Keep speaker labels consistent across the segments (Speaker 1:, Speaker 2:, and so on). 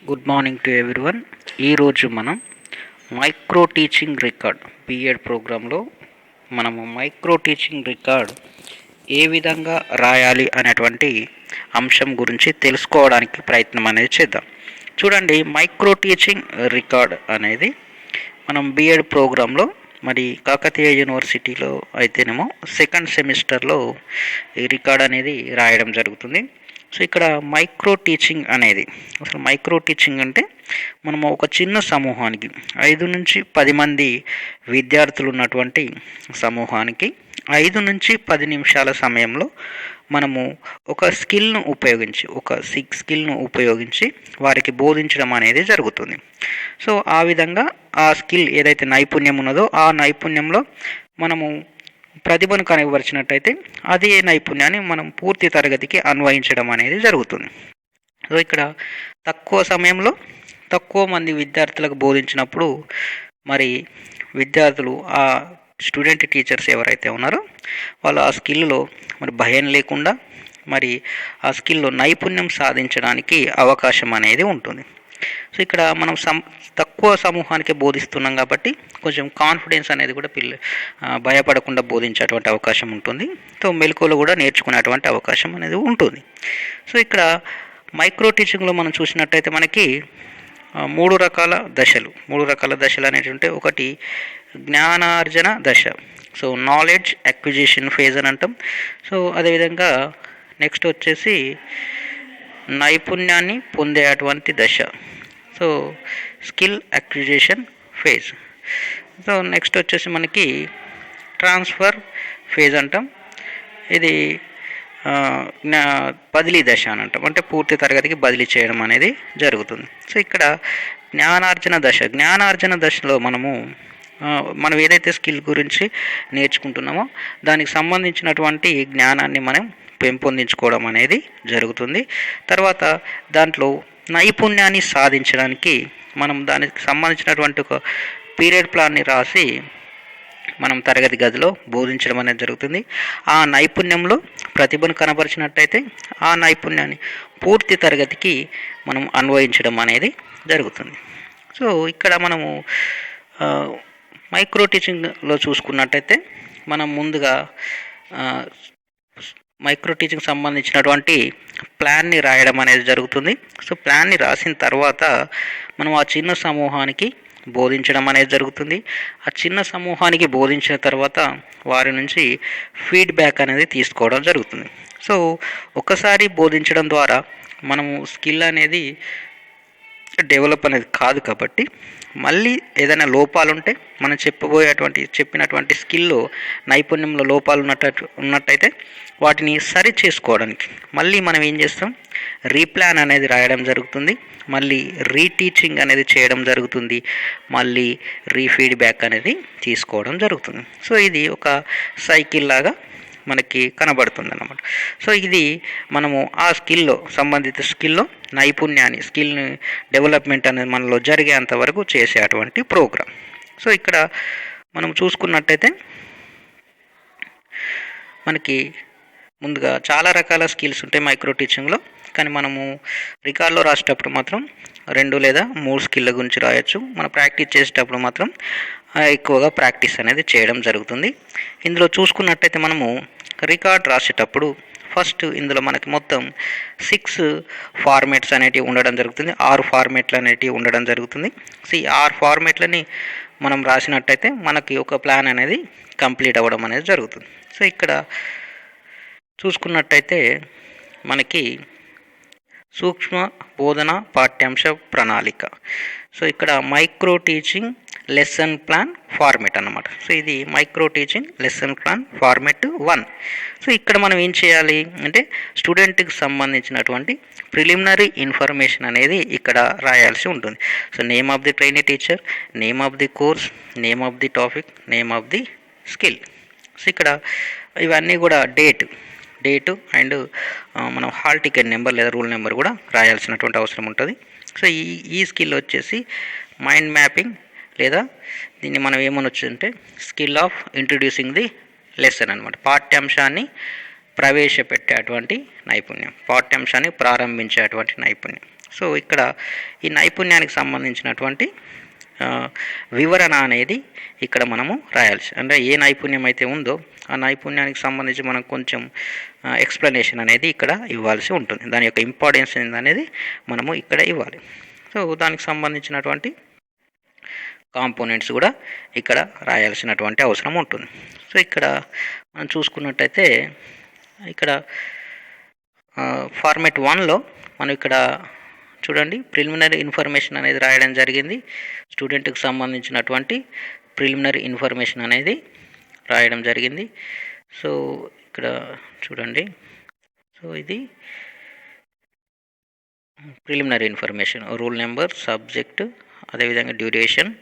Speaker 1: Good morning to everyone. ఈరోజు మనం micro teaching record BEd ప్రోగ్రాంలో మనము మైక్రో టీచింగ్ రికార్డ్ ఏ విధంగా రాయాలి అనేటువంటి అంశం గురించి తెలుసుకోవడానికి ప్రయత్నం అనేది చేద్దాం. చూడండి, మైక్రో టీచింగ్ రికార్డ్ అనేది మనం బీఎడ్ ప్రోగ్రాంలో మరి కాకతీయ యూనివర్సిటీలో అయితేనేమో సెకండ్ సెమిస్టర్లో ఈ రికార్డ్ అనేది రాయడం జరుగుతుంది. సో ఇక్కడ మైక్రో టీచింగ్ అనేది, అసలు మైక్రో టీచింగ్ అంటే మనము ఒక చిన్న సమూహానికి 5 నుంచి 10 మంది విద్యార్థులు ఉన్నటువంటి సమూహానికి 5 నుంచి 10 నిమిషాల సమయంలో మనము ఒక స్కిల్ను ఉపయోగించి వారికి బోధించడం అనేది జరుగుతుంది. సో ఆ విధంగా ఆ స్కిల్ ఏదైతే నైపుణ్యం ఉన్నదో ఆ నైపుణ్యంలో మనము ప్రతిభను కనబరిచినట్టయితే అదే నైపుణ్యాన్ని మనం పూర్తి తరగతికి అన్వయించడం అనేది జరుగుతుంది. సో ఇక్కడ తక్కువ సమయంలో తక్కువ మంది విద్యార్థులకు బోధించినప్పుడు మరి విద్యార్థులు ఆ స్టూడెంట్ టీచర్స్ ఎవరైతే ఉన్నారో వాళ్ళు ఆ స్కిల్లో మరి భయం లేకుండా మరి ఆ స్కిల్లో నైపుణ్యం సాధించడానికి అవకాశం అనేది ఉంటుంది. సో ఇక్కడ మనం తక్కువ సమూహానికి బోధిస్తున్నాం కాబట్టి కొంచెం కాన్ఫిడెన్స్ అనేది కూడా భయపడకుండా బోధించేటువంటి అవకాశం ఉంటుంది. సో మెలకువలు కూడా నేర్చుకునేటువంటి అవకాశం అనేది ఉంటుంది. సో ఇక్కడ మైక్రో టీచింగ్లో మనం చూసినట్టయితే మనకి మూడు రకాల దశలు అనేటువంటి, ఒకటి జ్ఞానార్జన దశ, సో నాలెడ్జ్ అక్విజిషన్ ఫేజ్ అని అంటాం. సో అదేవిధంగా నెక్స్ట్ వచ్చేసి నైపుణ్యాన్ని పొందేటువంటి దశ, so skill acquisition phase. So next వచ్చేసి మనకి ట్రాన్స్ఫర్ ఫేజ్ అంటాం. ఇది బదిలీ దశ అని అంటాం, అంటే పూర్తి తరగతికి బదిలీ చేయడం అనేది జరుగుతుంది. సో ఇక్కడ జ్ఞానార్జన దశలో మనం ఏదైతే స్కిల్ గురించి నేర్చుకుంటున్నామో దానికి సంబంధించినటువంటి జ్ఞానాన్ని మనం పెంపొందించుకోవడం అనేది జరుగుతుంది. తర్వాత దాంట్లో నైపుణ్యాన్ని సాధించడానికి మనం దానికి సంబంధించినటువంటి ఒక పీరియడ్ ప్లాన్ని రాసి మనం తరగతి గదిలో బోధించడం అనేది జరుగుతుంది. ఆ నైపుణ్యంలో ప్రతిభను కనబరిచినట్టయితే ఆ నైపుణ్యాన్ని పూర్తి తరగతికి మనం అన్వయించడం అనేది జరుగుతుంది. సో ఇక్కడ మనము మైక్రో టీచింగ్లో చూసుకున్నట్టయితే మనం ముందుగా మైక్రో టీచింగ్ సంబంధించినటువంటి ప్లాన్ని రాయడం అనేది జరుగుతుంది. సో ప్లాన్ని రాసిన తర్వాత మనం ఆ చిన్న సమూహానికి బోధించడం అనేది జరుగుతుంది. ఆ చిన్న సమూహానికి బోధించిన తర్వాత వారి నుంచి ఫీడ్బ్యాక్ అనేది తీసుకోవడం జరుగుతుంది. సో ఒకసారి బోధించడం ద్వారా మనము స్కిల్ అనేది డెవలప్ అనేది కాదు కాబట్టి మళ్ళీ ఏదైనా లోపాలు ఉంటే మనం చెప్పినటువంటి స్కిల్లో నైపుణ్యంలో లోపాలు ఉన్నట్టయితే వాటిని సరి చేసుకోవడానికి మళ్ళీ మనం ఏం చేస్తాం, రీప్లాన్ అనేది రాయడం జరుగుతుంది, మళ్ళీ రీటీచింగ్ అనేది చేయడం జరుగుతుంది, మళ్ళీ రీఫీడ్బ్యాక్ అనేది తీసుకోవడం జరుగుతుంది. సో ఇది ఒక సైకిల్ లాగా మనకి కనబడుతుంది అన్నమాట. సో ఇది మనము ఆ సంబంధిత స్కిల్లో స్కిల్ని డెవలప్మెంట్ అనేది మనలో జరిగేంత వరకు చేసేటువంటి ప్రోగ్రామ్. సో ఇక్కడ మనం చూసుకున్నట్టయితే మనకి ముందుగా చాలా రకాల స్కిల్స్ ఉంటాయి మైక్రో టీచింగ్లో, కానీ మనము రికార్డులో రాసేటప్పుడు మాత్రం 2 లేదా 3 స్కిల్ల గురించి రాయొచ్చు. మనం ప్రాక్టీస్ చేసేటప్పుడు మాత్రం ఎక్కువగా ప్రాక్టీస్ అనేది చేయడం జరుగుతుంది. ఇందులో చూసుకున్నట్టయితే మనము రికార్డ్ రాసేటప్పుడు ఫస్ట్ ఇందులో మనకి మొత్తం 6 ఫార్మేట్స్ అనేటివి ఉండడం జరుగుతుంది, 6 ఫార్మేట్లు అనేటివి ఉండడం జరుగుతుంది. సో ఈ 6 ఫార్మేట్లని మనం రాసినట్టయితే మనకి ఒక ప్లాన్ అనేది కంప్లీట్ అవ్వడం అనేది జరుగుతుంది. సో ఇక్కడ చూసుకున్నట్టయితే మనకి సూక్ష్మ బోధన పాఠ్యాంశ ప్రణాళిక, సో ఇక్కడ micro teaching lesson plan format అన్నమాట. సో ఇది micro teaching lesson plan format 1. So ఇక్కడ మనం ఏం చేయాలి అంటే స్టూడెంట్కి సంబంధించినటువంటి ప్రిలిమినరీ ఇన్ఫర్మేషన్ అనేది ఇక్కడ రాయాల్సి ఉంటుంది. So name of the trainee teacher, name of the course, name of the topic, name of the skill. So ఇక్కడ ఇవన్నీ కూడా డేటు అండ్ మనం హాల్ టికెట్ నెంబర్ లేదా రూల్ నెంబర్ కూడా రాయాల్సినటువంటి అవసరం ఉంటుంది. సో ఈ స్కిల్ వచ్చేసి మైండ్ మ్యాపింగ్ లేదా దీన్ని మనం ఏమనొచ్చు అంటే skill of introducing the lesson అనమాట. పాఠ్యాంశాన్ని ప్రవేశపెట్టేటువంటి నైపుణ్యం, పాఠ్యాంశాన్ని ప్రారంభించేటువంటి నైపుణ్యం. సో ఇక్కడ ఈ నైపుణ్యానికి సంబంధించినటువంటి వివరణ అనేది ఇక్కడ మనము రాయాల్సి, అంటే ఏ నైపుణ్యం అయితే ఉందో ఆ నైపుణ్యానికి సంబంధించి మనం కొంచెం ఎక్స్ప్లెనేషన్ అనేది ఇక్కడ ఇవ్వాల్సి ఉంటుంది. దాని యొక్క ఇంపార్టెన్స్ అనేది మనము ఇక్కడ ఇవ్వాలి. సో దానికి సంబంధించినటువంటి కాంపోనెంట్స్ కూడా ఇక్కడ రాయాల్సినటువంటి అవసరం ఉంటుంది. సో ఇక్కడ మనం చూసుకున్నట్టయితే ఇక్కడ ఫార్మెట్ 1లో మనం ఇక్కడ చూడండి ప్రిలిమినరీ ఇన్ఫర్మేషన్ అనేది రాయడం జరిగింది. స్టూడెంట్కి సంబంధించినటువంటి ప్రిలిమినరీ ఇన్ఫర్మేషన్ అనేది రాయడం జరిగింది. సో ఇక్కడ చూడండి, సో ఇది preliminary information, rule number, subject, అదేవిధంగా duration,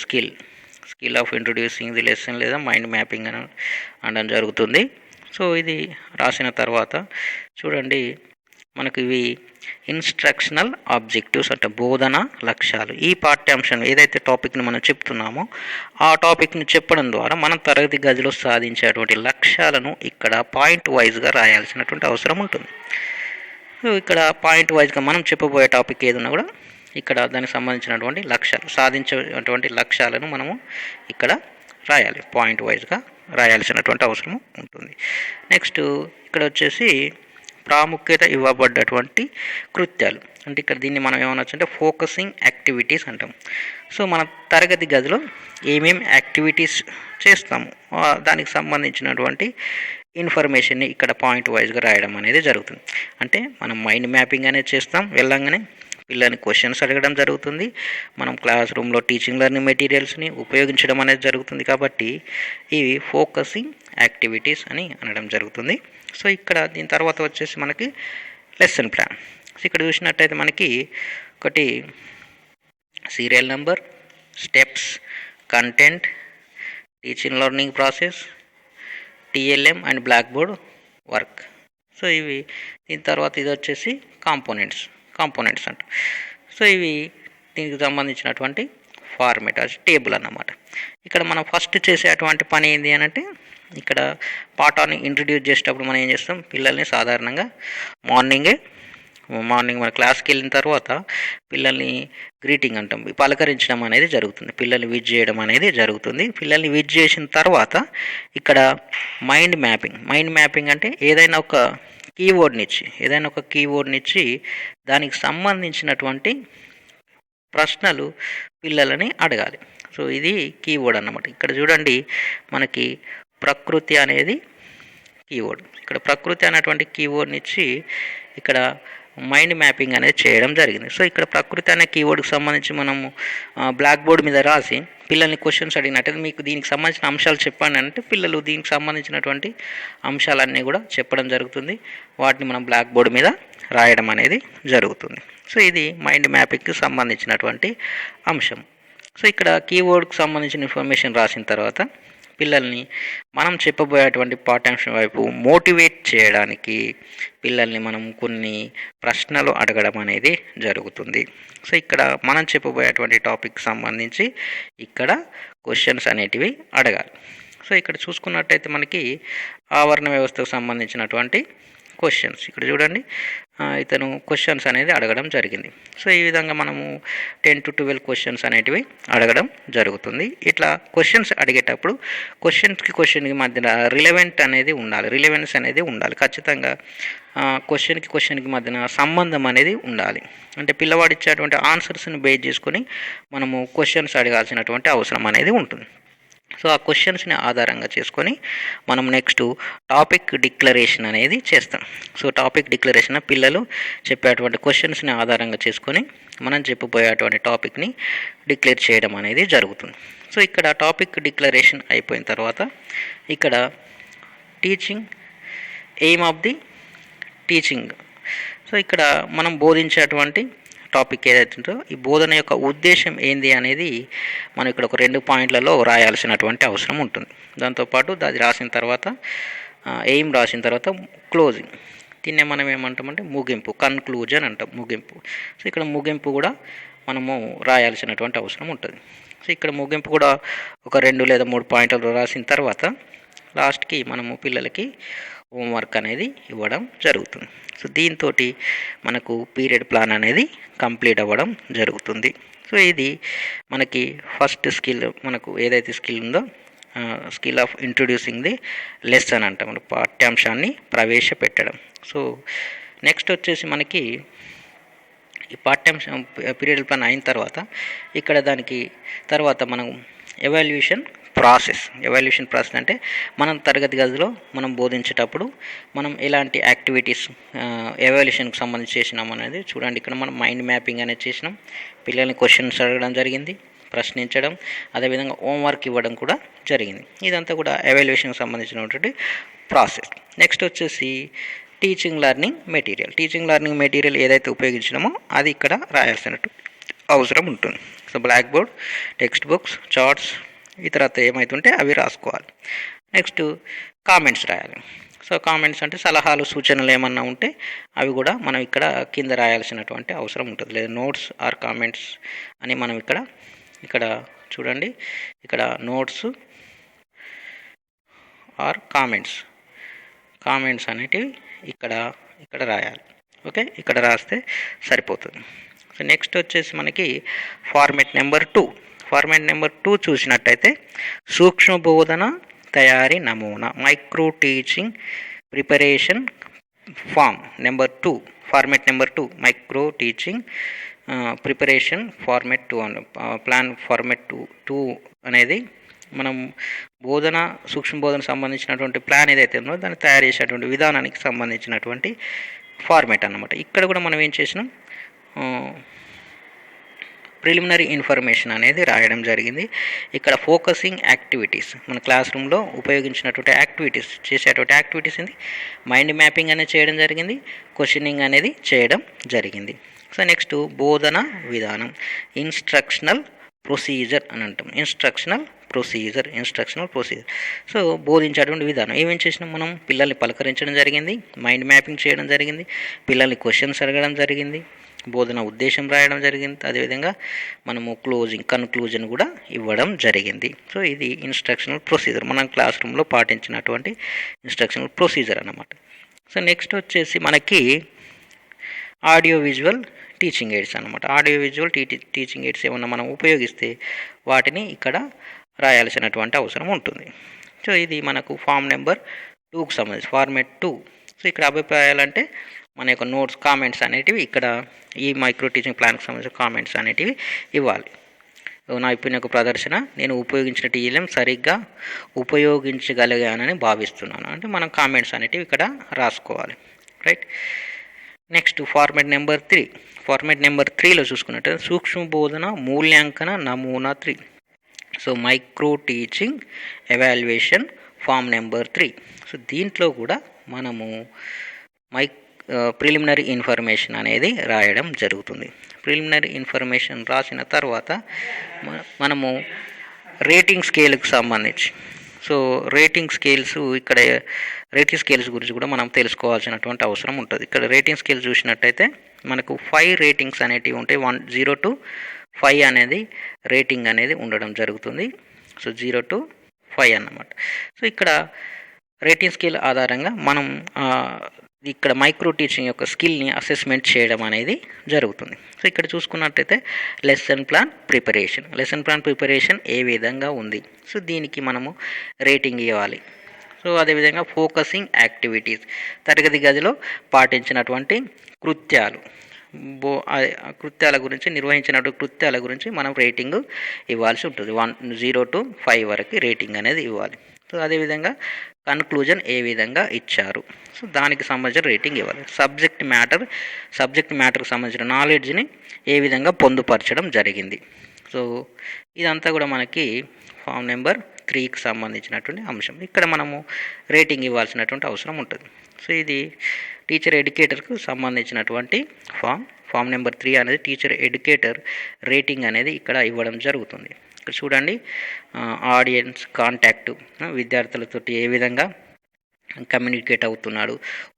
Speaker 1: skill of introducing the lesson లేదా మైండ్ మ్యాపింగ్ అని అనడం జరుగుతుంది. సో ఇది రాసిన తర్వాత చూడండి మనకు ఇవి ఇన్స్ట్రక్షనల్ ఆబ్జెక్టివ్స్ అంటే బోధన లక్ష్యాలు. ఈ పాఠ్యాంశం ఏదైతే టాపిక్ని మనం చెప్తున్నామో ఆ టాపిక్ని చెప్పడం ద్వారా మనం తరగతి గదిలో సాధించేటువంటి లక్ష్యాలను ఇక్కడ పాయింట్ వైజ్గా రాయాల్సినటువంటి అవసరం ఉంటుంది. సో ఇక్కడ పాయింట్ వైజ్గా మనం చెప్పబోయే టాపిక్ ఏదన్నా కూడా ఇక్కడ దానికి సంబంధించినటువంటి లక్ష్యాలు, సాధించేటువంటి లక్ష్యాలను మనము ఇక్కడ రాయాలి, పాయింట్ వైజ్గా రాయాల్సినటువంటి అవసరం ఉంటుంది. నెక్స్ట్ ఇక్కడ వచ్చేసి ప్రాముఖ్యత ఇవ్వబడ్డటువంటి కృత్యాలు, అంటే ఇక్కడ దీన్ని మనం ఏమనొచ్చు అంటే ఫోకసింగ్ యాక్టివిటీస్ అంటాం. సో మన తరగతి గదిలో ఏమేమి యాక్టివిటీస్ చేస్తాము దానికి సంబంధించినటువంటి ఇన్ఫర్మేషన్ని ఇక్కడ పాయింట్ వైజ్గా రాయడం అనేది జరుగుతుంది. అంటే మనం మైండ్ మ్యాపింగ్ అనేది చేస్తాం, వెళ్ళంగానే పిల్లల్ని క్వశ్చన్స్ అడగడం జరుగుతుంది, మనం క్లాస్ రూమ్లో టీచింగ్ లెర్నింగ్ మెటీరియల్స్ని ఉపయోగించడం అనేది జరుగుతుంది. కాబట్టి ఇవి ఫోకసింగ్ యాక్టివిటీస్ అని అనడం జరుగుతుంది. సో ఇక్కడ దీని తర్వాత వచ్చేసి మనకి లెసన్ ప్లాన్. సో ఇక్కడ చూసినట్టయితే మనకి ఒకటి serial number, steps, content, teaching learning process, TLM and blackboard work. So ఇవి దీని తర్వాత ఇది వచ్చేసి కాంపోనెంట్స్ అంట. సో ఇవి దీనికి సంబంధించినటువంటి ఫార్మేట్ టేబుల్ అన్నమాట. ఇక్కడ మనం ఫస్ట్ చేసేటువంటి పని ఏంటి అని అంటే ఇక్కడ పాఠాన్ని ఇంట్రడ్యూస్ చేసేటప్పుడు మనం ఏం చేస్తాం, పిల్లల్ని సాధారణంగా మార్నింగ్ మన క్లాస్కి వెళ్ళిన తర్వాత పిల్లల్ని గ్రీటింగ్ అంటాం, పలకరించడం అనేది జరుగుతుంది, పిల్లల్ని విజ్ చేయడం అనేది జరుగుతుంది. పిల్లల్ని విజ్ చేసిన తర్వాత ఇక్కడ మైండ్ మ్యాపింగ్ అంటే ఏదైనా ఒక కీవర్డ్ని ఇచ్చి దానికి సంబంధించినటువంటి ప్రశ్నలు పిల్లలని అడగాలి. సో ఇది కీవర్డ్ అన్నమాట. ఇక్కడ చూడండి మనకి ప్రకృతి అనేది కీవర్డ్, ఇక్కడ ప్రకృతి అనేటువంటి కీవర్డ్ని ఇచ్చి ఇక్కడ మైండ్ మ్యాపింగ్ అనేది చేయడం జరిగింది. సో ఇక్కడ ప్రకృతి అనే కీవర్డ్కి సంబంధించి మనము బ్లాక్ బోర్డ్ మీద రాసి పిల్లల్ని క్వశ్చన్స్ అడిగినట్టయితే మీకు దీనికి సంబంధించిన అంశాలు చెప్పండి అంటే పిల్లలు దీనికి సంబంధించినటువంటి అంశాలన్నీ కూడా చెప్పడం జరుగుతుంది, వాటిని మనం బ్లాక్ బోర్డ్ మీద రాయడం అనేది జరుగుతుంది. సో ఇది మైండ్ మ్యాపింగ్కి సంబంధించినటువంటి అంశం. సో ఇక్కడ కీవర్డ్కి సంబంధించిన ఇన్ఫర్మేషన్ రాసిన తర్వాత పిల్లల్ని మనం చెప్పబోయేటువంటి పాఠ్యాంశం వైపు మోటివేట్ చేయడానికి పిల్లల్ని మనం కొన్ని ప్రశ్నలు అడగడం అనేది జరుగుతుంది. సో ఇక్కడ మనం చెప్పబోయేటువంటి టాపిక్ సంబంధించి ఇక్కడ క్వశ్చన్స్ అనేటివి అడగాలి. సో ఇక్కడ చూసుకున్నట్టయితే మనకి ఆవరణ వ్యవస్థకు సంబంధించినటువంటి క్వశ్చన్స్ ఇక్కడ చూడండి ఇతను క్వశ్చన్స్ అనేది అడగడం జరిగింది. సో ఈ విధంగా మనము 10 to 12 క్వశ్చన్స్ అనేటివి అడగడం జరుగుతుంది. ఇట్లా క్వశ్చన్స్ అడిగేటప్పుడు క్వశ్చన్కి మధ్యన రిలవెన్స్ అనేది ఉండాలి ఖచ్చితంగా. క్వశ్చన్కి మధ్యన సంబంధం అనేది ఉండాలి. అంటే పిల్లవాడు ఇచ్చేటువంటి ఆన్సర్స్ని బేస్ చేసుకొని మనము క్వశ్చన్స్ అడగాల్సినటువంటి అవసరం అనేది ఉంటుంది. సో ఆ క్వశ్చన్స్ని ఆధారంగా చేసుకొని మనం నెక్స్ట్ టాపిక్ డిక్లరేషన్ అనేది చేస్తాం. సో టాపిక్ డిక్లరేషన్ పిల్లలు చెప్పేటువంటి క్వశ్చన్స్ని ఆధారంగా చేసుకొని మనం చెప్పబోయేటువంటి టాపిక్ని డిక్లేర్ చేయడం అనేది జరుగుతుంది. సో ఇక్కడ టాపిక్ డిక్లరేషన్ అయిపోయిన తర్వాత ఇక్కడ aim of the teaching. So ఇక్కడ మనం బోధించేటువంటి టాపిక్ ఏదైతే ఉందో ఈ బోధన యొక్క ఉద్దేశం ఏంది అనేది మనం ఇక్కడ ఒక 2 పాయింట్లలో రాయాల్సినటువంటి అవసరం ఉంటుంది. దాంతోపాటు అది రాసిన తర్వాత ఎయిమ్ రాసిన తర్వాత క్లోజింగ్, దీన్నే మనం ఏమంటామంటే ముగింపు, కన్క్లూజన్ అంటాం, ముగింపు. సో ఇక్కడ ముగింపు కూడా మనము రాయాల్సినటువంటి అవసరం ఉంటుంది. సో ఇక్కడ ముగింపు కూడా ఒక 2 లేదా 3 పాయింట్లు రాసిన తర్వాత లాస్ట్కి మనము పిల్లలకి హోంవర్క్ అనేది ఇవ్వడం జరుగుతుంది. సో దీంతో మనకు పీరియడ్ ప్లాన్ అనేది కంప్లీట్ అవ్వడం జరుగుతుంది. సో ఇది మనకి ఫస్ట్ స్కిల్, మనకు ఏదైతే స్కిల్ ఉందో skill of introducing the lesson అంటాం, మన పాఠ్యాంశాన్ని ప్రవేశపెట్టడం. సో నెక్స్ట్ వచ్చేసి మనకి ఈ పాఠ్యాంశం పీరియడ్ ప్లాన్ అయిన తర్వాత ఇక్కడ దానికి తర్వాత మనం ఎవాల్యుయేషన్ ప్రాసెస్ అంటే మనం తరగతి గదిలో మనం బోధించేటప్పుడు మనం ఎలాంటి యాక్టివిటీస్ ఎవాల్యుయేషన్కి సంబంధించి చేసినాం అనేది చూడండి. ఇక్కడ మనం మైండ్ మ్యాపింగ్ అనేది చేసినాం, పిల్లల్ని క్వశ్చన్స్ అడగడం జరిగింది, ప్రశ్నించడం, అదేవిధంగా హోంవర్క్ ఇవ్వడం కూడా జరిగింది. ఇదంతా కూడా ఎవాల్యుయేషన్కి సంబంధించినటువంటి ప్రాసెస్. నెక్స్ట్ వచ్చేసి టీచింగ్ లెర్నింగ్ మెటీరియల్ ఏదైతే ఉపయోగించినామో అది ఇక్కడ రాయాల్సినట్టు అవసరం ఉంటుంది. So blackboard, textbooks, charts, ఈ తర్వాత ఏమవుతుంటే అవి రాసుకోవాలి. నెక్స్ట్ కామెంట్స్ రాయాలి. సో కామెంట్స్ అంటే సలహాలు, సూచనలు ఏమన్నా ఉంటే అవి కూడా మనం ఇక్కడ కింద రాయాల్సినటువంటి అవసరం ఉంటుంది. లేదా నోట్స్ ఆర్ కామెంట్స్ అని మనం ఇక్కడ చూడండి, ఇక్కడ నోట్స్ ఆర్ కామెంట్స్ అనేటివి ఇక్కడ రాయాలి. ఓకే, ఇక్కడ రాస్తే సరిపోతుంది. సో నెక్స్ట్ వచ్చేసి మనకి ఫార్మెట్ నెంబర్ 2 చూసినట్టయితే సూక్ష్మ బోధన తయారీ నమూనా, micro teaching preparation form number 2, format number 2, micro teaching preparation format 2 అని ప్లాన్ ఫార్మెట్ 2 అనేది మనం సూక్ష్మ బోధన సంబంధించినటువంటి ప్లాన్ ఏదైతే ఉందో దాన్ని తయారు చేసేటువంటి విధానానికి సంబంధించినటువంటి ఫార్మెట్ అన్నమాట. ఇక్కడ కూడా మనం ఏం చేసినాం, ప్రిలిమినరీ ఇన్ఫర్మేషన్ అనేది రాయడం జరిగింది. ఇక్కడ ఫోకసింగ్ యాక్టివిటీస్, మన క్లాస్ రూమ్లో ఉపయోగించినటువంటి చేసేటువంటి యాక్టివిటీస్ ఇది మైండ్ మ్యాపింగ్ అనేది చేయడం జరిగింది, క్వశ్చనింగ్ అనేది చేయడం జరిగింది. సో నెక్స్ట్ బోధన విధానం, ఇన్స్ట్రక్షనల్ ప్రొసీజర్ అని అంటాం. Instructional procedure. సో బోధించేటువంటి విధానం ఏమేం చేసినాం, మనం పిల్లల్ని పలకరించడం జరిగింది, మైండ్ మ్యాపింగ్ చేయడం జరిగింది, పిల్లల్ని క్వశ్చన్స్ అడగడం జరిగింది, బోధన ఉద్దేశం రాయడం జరిగింది, అదేవిధంగా మనము కన్క్లూజన్ కూడా ఇవ్వడం జరిగింది. సో ఇది ఇన్స్ట్రక్షనల్ ప్రొసీజర్, మనం క్లాస్ రూమ్లో పాటించినటువంటి ఇన్స్ట్రక్షనల్ ప్రొసీజర్ అన్నమాట. సో నెక్స్ట్ వచ్చేసి మనకి ఆడియో విజువల్ టీచింగ్ ఎయిడ్స్ అనమాట. ఆడియో విజువల్ టీచింగ్ ఎయిడ్స్ ఏమన్నా మనం ఉపయోగిస్తే వాటిని ఇక్కడ రాయాల్సినటువంటి అవసరం ఉంటుంది. సో ఇది మనకు ఫామ్ నెంబర్ 2కు సంబంధించి ఫార్మెట్ 2. సో ఇక్కడ అభిప్రాయాలంటే మన యొక్క నోట్స్, కామెంట్స్ అనేటివి ఇక్కడ ఈ మైక్రో టీచింగ్ ప్లాన్కి సంబంధించిన కామెంట్స్ అనేటివి ఇవ్వాలి. నైపుణ్య ప్రదర్శన, నేను ఉపయోగించిన టీఎల్ఎం సరిగ్గా ఉపయోగించగలిగానని భావిస్తున్నాను అంటే మనం కామెంట్స్ అనేటివి ఇక్కడ రాసుకోవాలి. రైట్. నెక్స్ట్ ఫార్మెట్ నెంబర్ 3లో చూసుకున్నట్టు సూక్ష్మ బోధన మూల్యాంకన నమూనా 3. So micro teaching evaluation form number 3. So దీంట్లో కూడా మనము ప్రిలిమినరీ ఇన్ఫర్మేషన్ అనేది రాయడం జరుగుతుంది. ప్రిలిమినరీ ఇన్ఫర్మేషన్ రాసిన తర్వాత మనము రేటింగ్ స్కేల్కి సంబంధించి రేటింగ్ స్కేల్స్ గురించి కూడా మనం తెలుసుకోవాల్సినటువంటి అవసరం ఉంటుంది. ఇక్కడ రేటింగ్ స్కేల్ చూసినట్టయితే మనకు 5 రేటింగ్స్ అనేటివి ఉంటాయి. 0 to 5 అనేది రేటింగ్ అనేది ఉండడం జరుగుతుంది. సో 0 to 5 అన్నమాట. సో ఇక్కడ రేటింగ్ స్కేల్ ఆధారంగా మనం ఇక్కడ మైక్రో టీచింగ్ యొక్క స్కిల్ని అసెస్మెంట్ చేయడం అనేది జరుగుతుంది. సో ఇక్కడ చూసుకున్నట్టయితే లెసన్ ప్లాన్ ప్రిపరేషన్ ఏ విధంగా ఉంది, సో దీనికి మనము రేటింగ్ ఇవ్వాలి. సో అదేవిధంగా ఫోకసింగ్ యాక్టివిటీస్, తరగతి గదిలో పాటించినటువంటి కృత్యాల గురించి, నిర్వహించినటువంటి కృత్యాల గురించి మనం రేటింగ్ ఇవ్వాల్సి ఉంటుంది. 0 to 5 వరకు రేటింగ్ అనేది ఇవ్వాలి. సో అదేవిధంగా కన్క్లూజన్ ఏ విధంగా ఇచ్చారు, సో దానికి సంబంధించిన రేటింగ్ ఇవ్వాలి. సబ్జెక్ట్ మ్యాటర్కి సంబంధించిన నాలెడ్జ్ని ఏ విధంగా పొందుపరచడం జరిగింది. సో ఇదంతా కూడా మనకి ఫామ్ నెంబర్ 3కి సంబంధించినటువంటి అంశం. ఇక్కడ మనము రేటింగ్ ఇవ్వాల్సినటువంటి అవసరం ఉంటుంది. సో ఇది టీచర్ ఎడ్యుకేటర్కు సంబంధించినటువంటి ఫామ్ నెంబర్ 3 అనేది టీచర్ ఎడ్యుకేటర్ రేటింగ్ అనేది ఇక్కడ ఇవ్వడం జరుగుతుంది. ఇక్కడ చూడండి, ఆడియన్స్ కాంటాక్ట్, విద్యార్థులతో ఏ విధంగా కమ్యూనికేట్ అవుతున్నాడు,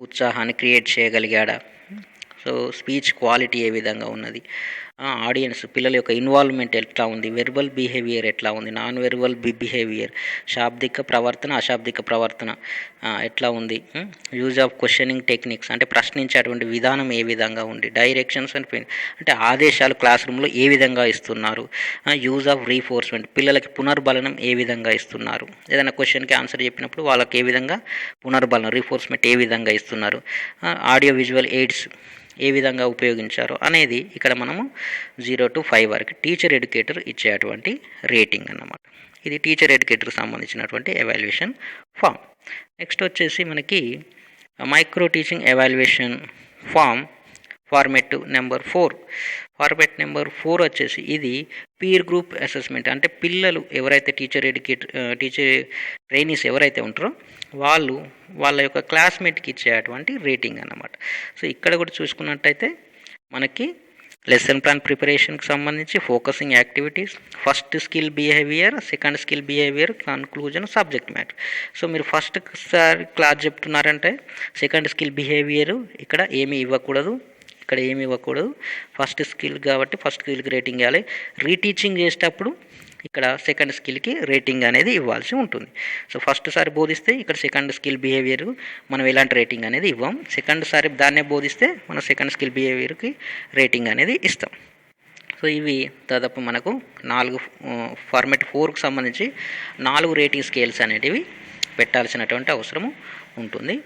Speaker 1: ఉత్సాహాన్ని క్రియేట్ చేయగలిగాడా, సో స్పీచ్ క్వాలిటీ ఏ విధంగా ఉన్నది, ఆడియన్స్ పిల్లల యొక్క ఇన్వాల్వ్మెంట్ ఎట్లా ఉంది, వెర్బల్ బిహేవియర్ ఎట్లా ఉంది, నాన్ వెర్బల్ బిహేవియర్, శాబ్దిక ప్రవర్తన అశాబ్దిక ప్రవర్తన ఎట్లా ఉంది, యూజ్ ఆఫ్ క్వశ్చనింగ్ టెక్నిక్స్ అంటే ప్రశ్నించేటువంటి విధానం ఏ విధంగా ఉంది, డైరెక్షన్స్ అంటే ఆదేశాలు క్లాస్ రూమ్లో ఏ విధంగా ఇస్తున్నారు, యూజ్ ఆఫ్ రీఫోర్స్మెంట్ పిల్లలకి పునర్బలనం ఏ విధంగా ఇస్తున్నారు, ఏదైనా క్వశ్చన్కి ఆన్సర్ చెప్పినప్పుడు వాళ్ళకి ఏ విధంగా పునర్బలనం రీఫోర్స్మెంట్ ఏ విధంగా ఇస్తున్నారు, ఆడియో విజువల్ ఎయిడ్స్ ఏ విధంగా ఉపయోగించారు అనేది ఇక్కడ మనము 0 to 5 వరకు టీచర్ ఎడ్యుకేటర్ ఇచ్చేటువంటి రేటింగ్ అన్నమాట. ఇది టీచర్ ఎడ్యుకేటర్కి సంబంధించినటువంటి ఎవాల్యుయేషన్ ఫామ్. నెక్స్ట్ వచ్చేసి మనకి micro teaching evaluation format number 4. Format number 4 వచ్చేసి ఇది పీర్ గ్రూప్ అసెస్మెంట్. అంటే పిల్లలు ఎవరైతే టీచర్ ట్రైనీస్ ఎవరైతే ఉంటారో వాళ్ళ యొక్క క్లాస్మేట్కి ఇచ్చేటువంటి రేటింగ్ అన్నమాట. సో ఇక్కడ కూడా చూసుకున్నట్టయితే మనకి లెసన్ ప్లాన్ ప్రిపరేషన్కి సంబంధించి focusing activities, first skill behaviour, second skill behaviour, conclusion, subject matter. So మీరు ఫస్ట్ సారి క్లాస్ చెప్తున్నారంటే సెకండ్ స్కిల్ బిహేవియర్ ఇక్కడ ఏమీ ఇవ్వకూడదు, ఫస్ట్ స్కిల్ కాబట్టి ఫస్ట్ స్కిల్కి రేటింగ్ ఇవ్వాలి. రీటీచింగ్ చేసేటప్పుడు ఇక్కడ సెకండ్ స్కిల్కి రేటింగ్ అనేది ఇవ్వాల్సి ఉంటుంది. సో ఫస్ట్ సారి బోధిస్తే ఇక్కడ సెకండ్ స్కిల్ బిహేవియర్ మనం ఎలాంటి రేటింగ్ అనేది ఇవ్వం, సెకండ్ సారి దాన్నే బోధిస్తే మనం సెకండ్ స్కిల్ బిహేవియర్కి రేటింగ్ అనేది ఇస్తాం. సో ఇవి దాదాపు మనకు 4 ఫార్మెట్ 4కి సంబంధించి 4 రేటింగ్ స్కేల్స్ అనేటివి పెట్టాల్సినటువంటి అవసరము ఉంటుంది.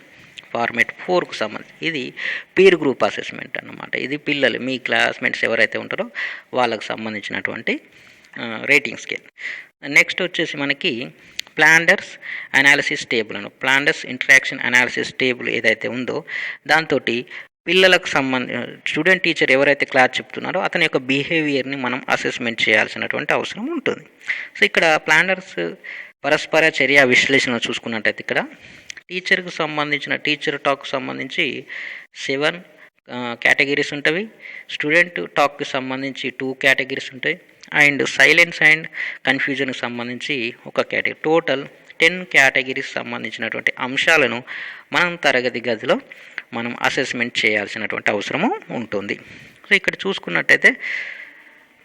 Speaker 1: ఫార్మెట్ 4కు సంబంధించి ఇది పీర్ గ్రూప్ అసెస్మెంట్ అన్నమాట. ఇది పిల్లలు మీ క్లాస్మేట్స్ ఎవరైతే ఉంటారో వాళ్ళకు సంబంధించినటువంటి రేటింగ్ స్కేల్. నెక్స్ట్ వచ్చేసి మనకి Flanders analysis table Flanders interaction analysis table ఏదైతే ఉందో దాంతో పిల్లలకు స్టూడెంట్ టీచర్ ఎవరైతే క్లాస్ చెప్తున్నారో అతని యొక్క బిహేవియర్ని మనం అసెస్మెంట్ చేయాల్సినటువంటి అవసరం ఉంటుంది. సో ఇక్కడ ప్లాండర్స్ పరస్పర చర్య విశ్లేషణ చూసుకున్నట్టయితే ఇక్కడ టీచర్ టాక్కి సంబంధించి 7 కేటగిరీస్ ఉంటాయి, స్టూడెంట్ టాక్కి సంబంధించి 2 కేటగిరీస్ ఉంటాయి, అండ్ సైలెన్స్ అండ్ కన్ఫ్యూజన్కి సంబంధించి 1 కేటగిరీ. టోటల్ 10 కేటగిరీస్ సంబంధించినటువంటి అంశాలను మనం తరగతి గదిలో మనం అసెస్మెంట్ చేయాల్సినటువంటి అవసరము ఉంటుంది. సో ఇక్కడ చూసుకున్నట్టయితే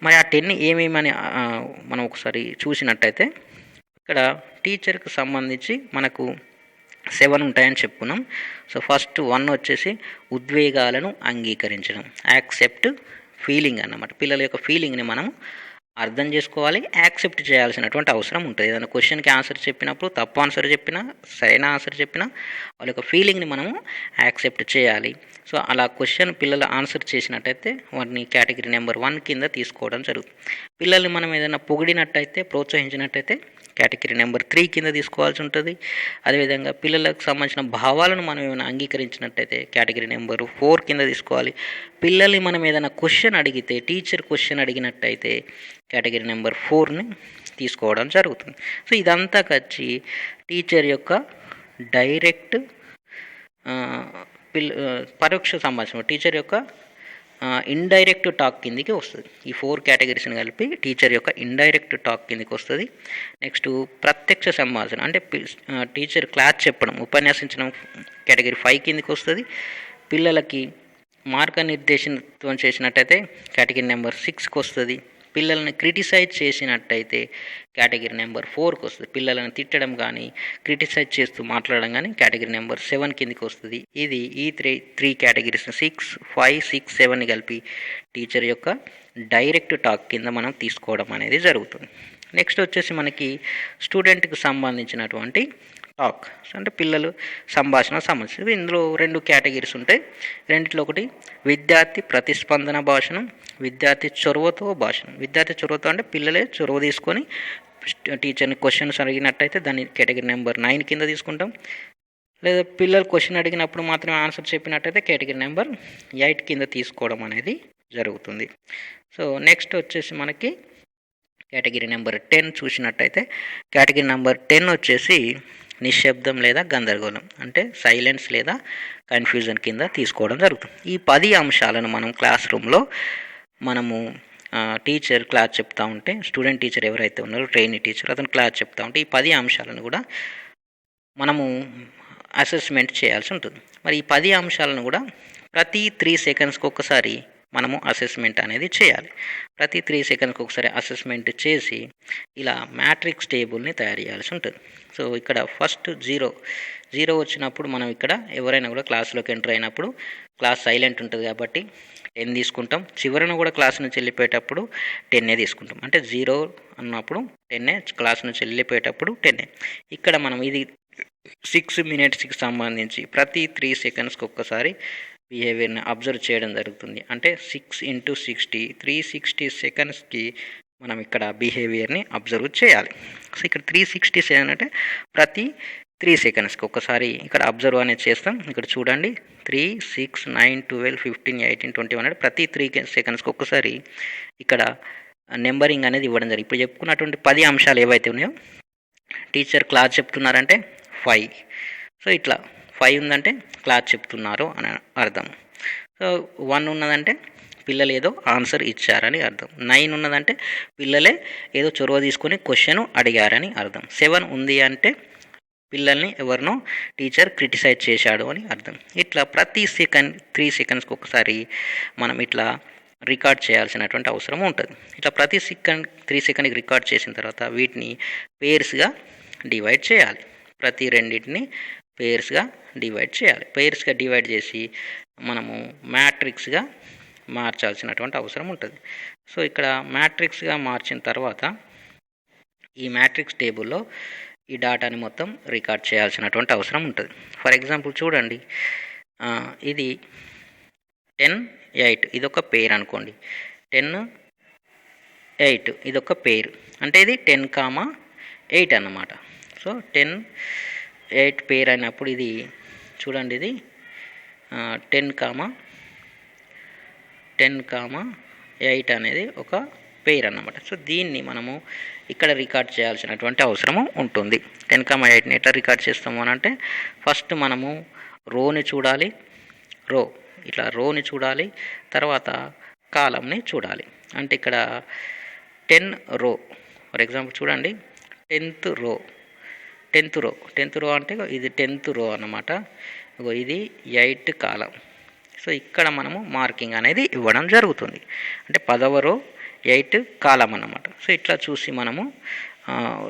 Speaker 1: మరి ఆ 10 ఏమేమని మనం ఒకసారి చూసినట్టయితే ఇక్కడ టీచర్కి సంబంధించి మనకు 7 ఉంటాయని చెప్పుకున్నాం. సో ఫస్ట్ 1 వచ్చేసి ఉద్వేగాలను అంగీకరించడం, యాక్సెప్ట్ ఫీలింగ్ అన్నమాట. పిల్లల యొక్క ఫీలింగ్ని మనం అర్థం చేసుకోవాలి, యాక్సెప్ట్ చేయాల్సినటువంటి అవసరం ఉంటుంది. ఏదైనా క్వశ్చన్కి ఆన్సర్ చెప్పినప్పుడు తప్పు ఆన్సర్ చెప్పినా సరైన ఆన్సర్ చెప్పినా వాళ్ళ యొక్క ఫీలింగ్ని మనము యాక్సెప్ట్ చేయాలి. సో అలా క్వశ్చన్ పిల్లలు ఆన్సర్ చేసినట్టయితే వాటిని కేటగిరీ నెంబర్ 1 కింద తీసుకోవడం జరుగుతుంది. పిల్లల్ని మనం ఏదైనా పొగిడినట్టయితే ప్రోత్సహించినట్టయితే కేటగిరీ నెంబర్ 3 కింద తీసుకోవాల్సి ఉంటుంది. అదేవిధంగా పిల్లలకు సంబంధించిన భావాలను మనం ఏమైనా అంగీకరించినట్టయితే కేటగిరీ నెంబర్ 4 కింద తీసుకోవాలి. పిల్లల్ని మనం ఏదైనా క్వశ్చన్ అడిగితే టీచర్ క్వశ్చన్ అడిగినట్టయితే కేటగిరీ నెంబర్ 4ని తీసుకోవడం జరుగుతుంది. సో ఇదంతా వచ్చి టీచర్ యొక్క డైరెక్ట్ పరోక్ష సంభాషణ, టీచర్ యొక్క ఇండైరెక్ట్ టాక్ కిందికి వస్తుంది. ఈ 4 కేటగిరీస్ని కలిపి టీచర్ యొక్క ఇండైరెక్ట్ టాక్ కిందికి వస్తుంది. నెక్స్ట్ ప్రత్యక్ష సంభాషణ అంటే టీచర్ క్లాస్ చెప్పడం, ఉపన్యాసించడం కేటగిరీ 5 కిందికి వస్తుంది. పిల్లలకి మార్గనిర్దేశనం చేసినట్టయితే కేటగిరీ నెంబర్ 6కి వస్తుంది. పిల్లల్ని క్రిటిసైజ్ చేసినట్టయితే కేటగిరీ నెంబర్ 4కి వస్తుంది. పిల్లలను తిట్టడం కానీ క్రిటిసైజ్ చేస్తూ మాట్లాడడం కానీ కేటగిరీ నెంబర్ 7 కిందికి వస్తుంది. ఇది ఈ 3 కేటగిరీస్ 6, 5, 6, 7ని కలిపి టీచర్ యొక్క డైరెక్ట్ టాక్ కింద మనం తీసుకోవడం అనేది జరుగుతుంది. నెక్స్ట్ వచ్చేసి మనకి స్టూడెంట్కి సంబంధించినటువంటి టాక్ అంటే పిల్లలు సంభాషణ సంబంధించి ఇందులో 2 కేటగిరీస్ ఉంటాయి. రెండిట్లో ఒకటి విద్యార్థి ప్రతిస్పందన భాషణం, విద్యార్థి చొరవతో భాషణం. విద్యార్థి చొరవతో అంటే పిల్లలే చొరవ తీసుకొని టీచర్ని క్వశ్చన్స్ అడిగినట్టయితే దాన్ని కేటగిరీ నెంబర్ 9 కింద తీసుకుంటాం. లేదా పిల్లలు క్వశ్చన్ అడిగినప్పుడు మాత్రమే ఆన్సర్ చెప్పినట్టయితే కేటగిరీ నెంబర్ 8 కింద తీసుకోవడం అనేది జరుగుతుంది. సో నెక్స్ట్ వచ్చేసి మనకి కేటగిరీ నెంబర్ 10 చూసినట్టయితే కేటగిరీ నెంబర్ 10 వచ్చేసి నిశ్శబ్దం లేదా గందరగోళం అంటే సైలెన్స్ లేదా కన్ఫ్యూజన్ కింద తీసుకోవడం జరుగుతుంది. ఈ 10 అంశాలను మనం క్లాస్ రూమ్లో మనము టీచర్ క్లాస్ చెప్తా ఉంటే స్టూడెంట్ టీచర్ ఎవరైతే ఉన్నారో ట్రైనీ టీచర్ అతను క్లాస్ చెప్తా ఉంటే ఈ 10 అంశాలను కూడా మనము అసెస్మెంట్ చేయాల్సి ఉంటుంది. మరి ఈ 10 అంశాలను కూడా ప్రతి 3 సెకండ్స్కి ఒకసారి మనము అసెస్మెంట్ అనేది చేయాలి. ప్రతి 3 సెకండ్స్కి ఒకసారి అసెస్మెంట్ చేసి ఇలా మ్యాట్రిక్స్ టేబుల్ని తయారు చేయాల్సి ఉంటుంది. సో ఇక్కడ ఫస్ట్ జీరో వచ్చినప్పుడు మనం ఇక్కడ ఎవరైనా కూడా క్లాస్లోకి ఎంటర్ అయినప్పుడు క్లాస్ సైలెంట్ ఉంటుంది కాబట్టి 10 తీసుకుంటాం. చివరన కూడా క్లాస్ నుంచి వెళ్ళిపోయేటప్పుడు 10 తీసుకుంటాం. అంటే 0 అన్నప్పుడు 10, క్లాస్ నుంచి వెళ్ళిపోయేటప్పుడు 10. ఇక్కడ మనం ఇది 6 మినిట్స్కి సంబంధించి ప్రతి 3 సెకండ్స్కి ఒక్కసారి బిహేవియర్ని అబ్జర్వ్ చేయడం జరుగుతుంది. అంటే 6 × 60 360 సెకండ్స్కి మనం ఇక్కడ బిహేవియర్ని అబ్జర్వ్ చేయాలి. సో ఇక్కడ 367 అంటే ప్రతి 3 సెకండ్స్కి ఒక్కసారి ఇక్కడ అబ్జర్వ్ అనేది చేస్తాం. ఇక్కడ చూడండి 3, 6, 9, 12, 15, 18, 21 అంటే ప్రతి 3 సెకండ్స్కి ఒక్కసారి ఇక్కడ నెంబరింగ్ అనేది ఇవ్వడం జరిగింది. ఇప్పుడు చెప్పుకున్నటువంటి 10 అంశాలు ఏవైతే ఉన్నాయో టీచర్ క్లాస్ చెప్తున్నారంటే 5. సో ఇట్లా 5 ఉందంటే క్లాస్ చెప్తున్నారు అని అర్థం. సో 1 ఉన్నదంటే పిల్లలు ఏదో ఆన్సర్ ఇచ్చారని అర్థం. 9 ఉన్నదంటే పిల్లలే ఏదో చొరవ తీసుకొని క్వశ్చన్ అడిగారని అర్థం. 7 ఉంది అంటే పిల్లల్ని ఎవరినో టీచర్ క్రిటిసైజ్ చేశాడు అని అర్థం. ఇట్లా ప్రతి 3 సెకండ్స్కి ఒకసారి మనం ఇట్లా రికార్డ్ చేయాల్సినటువంటి అవసరం ఉంటుంది. ఇట్లా ప్రతి 3 సెకండ్కి రికార్డ్ చేసిన తర్వాత వీటిని పేర్స్గా డివైడ్ చేయాలి. ప్రతి రెండింటిని పేర్స్గా డివైడ్ చేయాలి. పేర్స్గా డివైడ్ చేసి మనము మ్యాట్రిక్స్గా మార్చాల్సినటువంటి అవసరం ఉంటుంది. సో ఇక్కడ మ్యాట్రిక్స్గా మార్చిన తర్వాత ఈ మ్యాట్రిక్స్ టేబుల్లో ఈ డాటాని మొత్తం రికార్డ్ చేయాల్సినటువంటి అవసరం ఉంటుంది. ఫర్ ఎగ్జాంపుల్ చూడండి, ఇది 10, 8 ఇదొక పేర్ అనుకోండి. 10, 8 ఇదొక పేరు అంటే ఇది 10, 8 అన్నమాట. సో 10, 8 పేర్ అయినప్పుడు ఇది చూడండి, ఇది 10, 8 అనేది ఒక పేర్ అన్నమాట. సో దీన్ని మనము ఇక్కడ రికార్డ్ చేయాల్సినటువంటి అవసరము ఉంటుంది. 10, 8ని ఎట్లా రికార్డ్ చేస్తాము అని అంటే ఫస్ట్ మనము రోని చూడాలి, ఇట్లా రోని చూడాలి, తర్వాత కాలంని చూడాలి. అంటే ఇక్కడ 10 రో ఫర్ ఎగ్జాంపుల్ చూడండి 10th రో అంటే ఇది 10th రో అన్నమాట. ఇది 8 కాలం. సో ఇక్కడ మనము మార్కింగ్ అనేది ఇవ్వడం జరుగుతుంది. అంటే 10వ రో 8 కాలం అన్నమాట. సో ఇట్లా చూసి మనము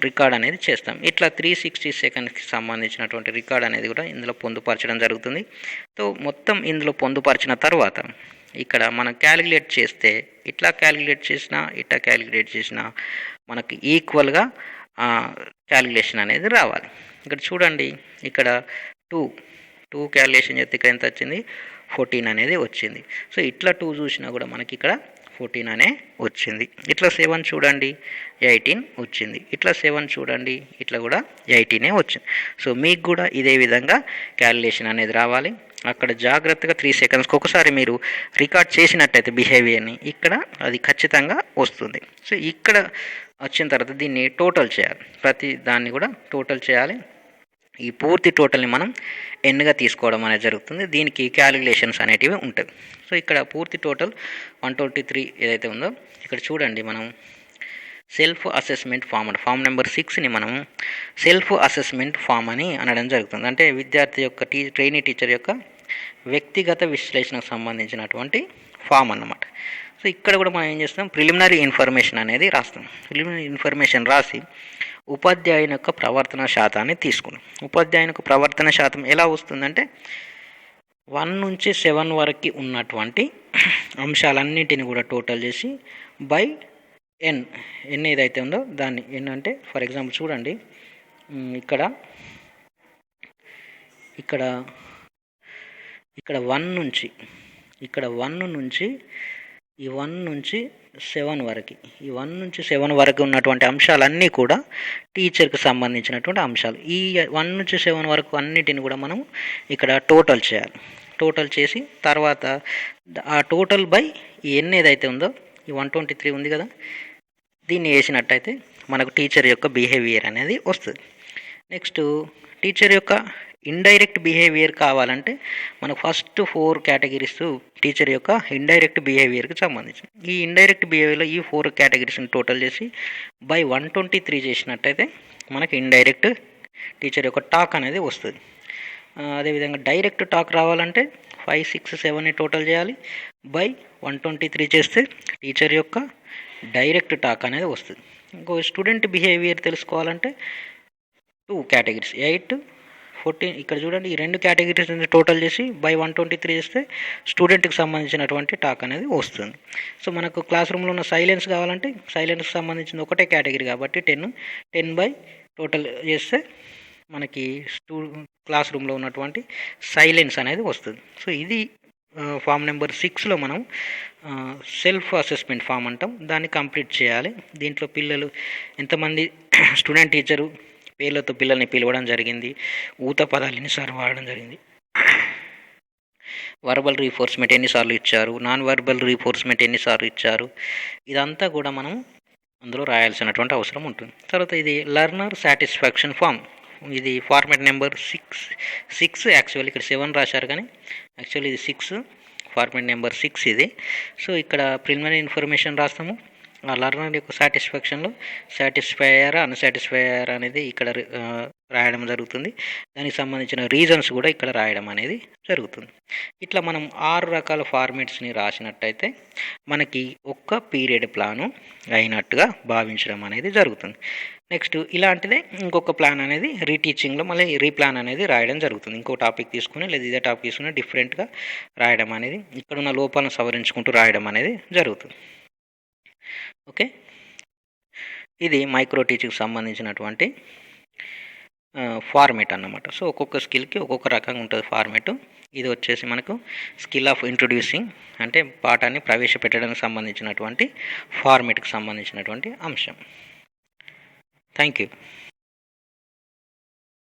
Speaker 1: రికార్డ్ అనేది చేస్తాం. ఇట్లా 360 సెకండ్స్కి సంబంధించినటువంటి రికార్డ్ అనేది కూడా ఇందులో పొందుపరచడం జరుగుతుంది. సో మొత్తం ఇందులో పొందుపరిచిన తర్వాత ఇక్కడ మనం క్యాలిక్యులేట్ చేస్తే ఇట్లా క్యాలిక్యులేట్ చేసినా మనకి ఈక్వల్గా క్యాలిక్యులేషన్ అనేది రావాలి. ఇక్కడ చూడండి, ఇక్కడ 2 క్యాలిక్యులేషన్ చేస్తే ఇక్కడ ఎంత వచ్చింది, 14 అనేది వచ్చింది. సో ఇట్లా 2 చూసినా కూడా మనకి ఇక్కడ 14 అనే వచ్చింది. ఇట్లా 7 చూడండి 18 వచ్చింది. ఇట్లా 7 చూడండి ఇట్లా కూడా 18 వచ్చింది. సో మీకు కూడా ఇదే విధంగా క్యాలిక్యులేషన్ అనేది రావాలి. అక్కడ జాగ్రత్తగా 3 సెకండ్స్కి ఒకసారి మీరు రికార్డ్ చేసినట్టయితే బిహేవియర్ని ఇక్కడ అది ఖచ్చితంగా వస్తుంది. సో ఇక్కడ వచ్చిన తర్వాత దీన్ని టోటల్ చేయాలి. ప్రతి దాన్ని కూడా టోటల్ చేయాలి. ఈ పూర్తి టోటల్ని మనం ఎన్గా తీసుకోవడం అనేది జరుగుతుంది. దీనికి క్యాలిక్యులేషన్స్ అనేటివి ఉంటాయి. సో ఇక్కడ పూర్తి టోటల్ 123 ఏదైతే ఉందో ఇక్కడ చూడండి, మనం సెల్ఫ్ అసెస్మెంట్ ఫామ్ నెంబర్ 6ని మనం సెల్ఫ్ అసెస్మెంట్ ఫామ్ అని అనడం జరుగుతుంది. అంటే విద్యార్థి యొక్క ట్రైనీ టీచర్ యొక్క వ్యక్తిగత విశ్లేషణకు సంబంధించినటువంటి ఫామ్ అన్నమాట. సో ఇక్కడ కూడా మనం ఏం చేస్తాం, ప్రిలిమినరీ ఇన్ఫర్మేషన్ అనేది రాస్తాం. ప్రిలిమినరీ ఇన్ఫర్మేషన్ రాసి ఉపాధ్యాయుని యొక్క ప్రవర్తన శాతాన్ని తీసుకున్నాం. ఉపాధ్యాయుని యొక్క ప్రవర్తన శాతం ఎలా వస్తుందంటే 1 నుంచి 7 వరకు ఉన్నటువంటి అంశాలన్నింటిని కూడా టోటల్ చేసి బై ఎన్ ఏదైతే ఉందో దాన్ని ఎన్ అంటే ఫర్ ఎగ్జాంపుల్ చూడండి, ఇక్కడ 1 నుంచి ఈ 1 నుంచి 7 వరకు ఈ 1 నుంచి 7 వరకు ఉన్నటువంటి అంశాలన్నీ కూడా టీచర్కి సంబంధించినటువంటి అంశాలు. ఈ 1 నుంచి 7 వరకు అన్నిటిని కూడా మనం ఇక్కడ టోటల్ చేయాలి. టోటల్ చేసి తర్వాత ఆ టోటల్ బై ఈ ఎన్ ఏదైతే ఉందో ఈ 123 ఉంది కదా, దీన్ని వేసినట్టయితే మనకు టీచర్ యొక్క బిహేవియర్ అనేది వస్తుంది. నెక్స్ట్ టీచర్ యొక్క ఇండైరెక్ట్ బిహేవియర్ కావాలంటే మనకు ఫస్ట్ 4 కేటగిరీస్ టీచర్ యొక్క ఇండైరెక్ట్ బిహేవియర్కి సంబంధించి. ఈ ఇండైరెక్ట్ బిహేవియర్లో ఈ 4 కేటగిరీస్ని టోటల్ చేసి బై 123 చేసినట్టయితే మనకి ఇండైరెక్ట్ టీచర్ యొక్క టాక్ అనేది వస్తుంది. అదేవిధంగా డైరెక్ట్ టాక్ రావాలంటే 5, 6, 7ని టోటల్ చేయాలి బై 123 చేస్తే టీచర్ యొక్క డైరెక్ట్ టాక్ అనేది వస్తుంది. ఇంకో స్టూడెంట్ బిహేవియర్ తెలుసుకోవాలంటే 2 కేటగిరీస్ 8, 14 ఇక్కడ చూడండి ఈ 2 కేటగిరీస్ టోటల్ చేసి బై 123 చేస్తే స్టూడెంట్కి సంబంధించినటువంటి టాక్ అనేది వస్తుంది. సో మనకు క్లాస్ రూమ్లో ఉన్న సైలెన్స్ కావాలంటే సైలెన్స్కి సంబంధించిన ఒకటే కేటగిరీ కాబట్టి 10 బై టోటల్ చేస్తే మనకి క్లాస్ రూమ్లో ఉన్నటువంటి సైలెన్స్ అనేది వస్తుంది. సో ఇది ఫామ్ నెంబర్ 6లో మనం సెల్ఫ్ అసెస్మెంట్ ఫామ్ అంటాం, దాన్ని కంప్లీట్ చేయాలి. దీంట్లో పిల్లలు ఎంతమంది స్టూడెంట్ టీచరు పేర్లతో పిల్లల్ని పిలవడం జరిగింది, ఊత పదాలు ఎన్నిసార్లు వాడడం జరిగింది, వర్బల్ రీఫోర్స్మెంట్ ఎన్నిసార్లు ఇచ్చారు, నాన్ వర్బల్ రీఫోర్స్మెంట్ ఎన్నిసార్లు ఇచ్చారు, ఇదంతా కూడా మనం అందులో రాయాల్సినటువంటి అవసరం ఉంటుంది. తర్వాత ఇది లర్నర్ సాటిస్ఫాక్షన్ ఫామ్, ఇది ఫార్మాట్ నెంబర్ 6 యాక్చువల్లీ ఇక్కడ 7 రాశారు కానీ యాక్చువల్లీ ఇది 6 ఫార్మాట్ నెంబర్ 6 ఇది. సో ఇక్కడ ప్రిలిమినరీ ఇన్ఫర్మేషన్ రాస్తాము, ఆ లర్నర్ యొక్క సాటిస్ఫాక్షన్లో సాటిస్ఫైయరా అన్సాటిస్ఫైయర్ అనేది ఇక్కడ రాయడం జరుగుతుంది. దానికి సంబంధించిన రీజన్స్ కూడా ఇక్కడ రాయడం అనేది జరుగుతుంది. ఇట్లా మనం 6 రకాల ఫార్మేట్స్ని రాసినట్టయితే మనకి ఒక్క పీరియడ్ ప్లాను అయినట్టుగా భావించడం అనేది జరుగుతుంది. నెక్స్ట్ ఇలాంటిదే ఇంకొక ప్లాన్ అనేది రీటీచింగ్లో మళ్ళీ రీప్లాన్ అనేది రాయడం జరుగుతుంది. ఇంకో టాపిక్ తీసుకుని లేదా ఇదే టాపిక్ తీసుకుని డిఫరెంట్గా రాయడం అనేది, ఇక్కడున్న లోపాలను సవరించుకుంటూ రాయడం అనేది జరుగుతుంది. ఓకే, ఇది మైక్రో టీచింగ్కి సంబంధించినటువంటి ఫార్మేట్ అన్నమాట. సో ఒక్కొక్క స్కిల్కి ఒక్కొక్క రకంగా ఉంటుంది ఫార్మేట్. ఇది వచ్చేసి మనకు స్కిల్ ఆఫ్ ఇంట్రొడ్యూసింగ్ అంటే పాఠాన్ని ప్రవేశపెట్టడానికి సంబంధించినటువంటి ఫార్మేట్కి సంబంధించినటువంటి అంశం. Thank you.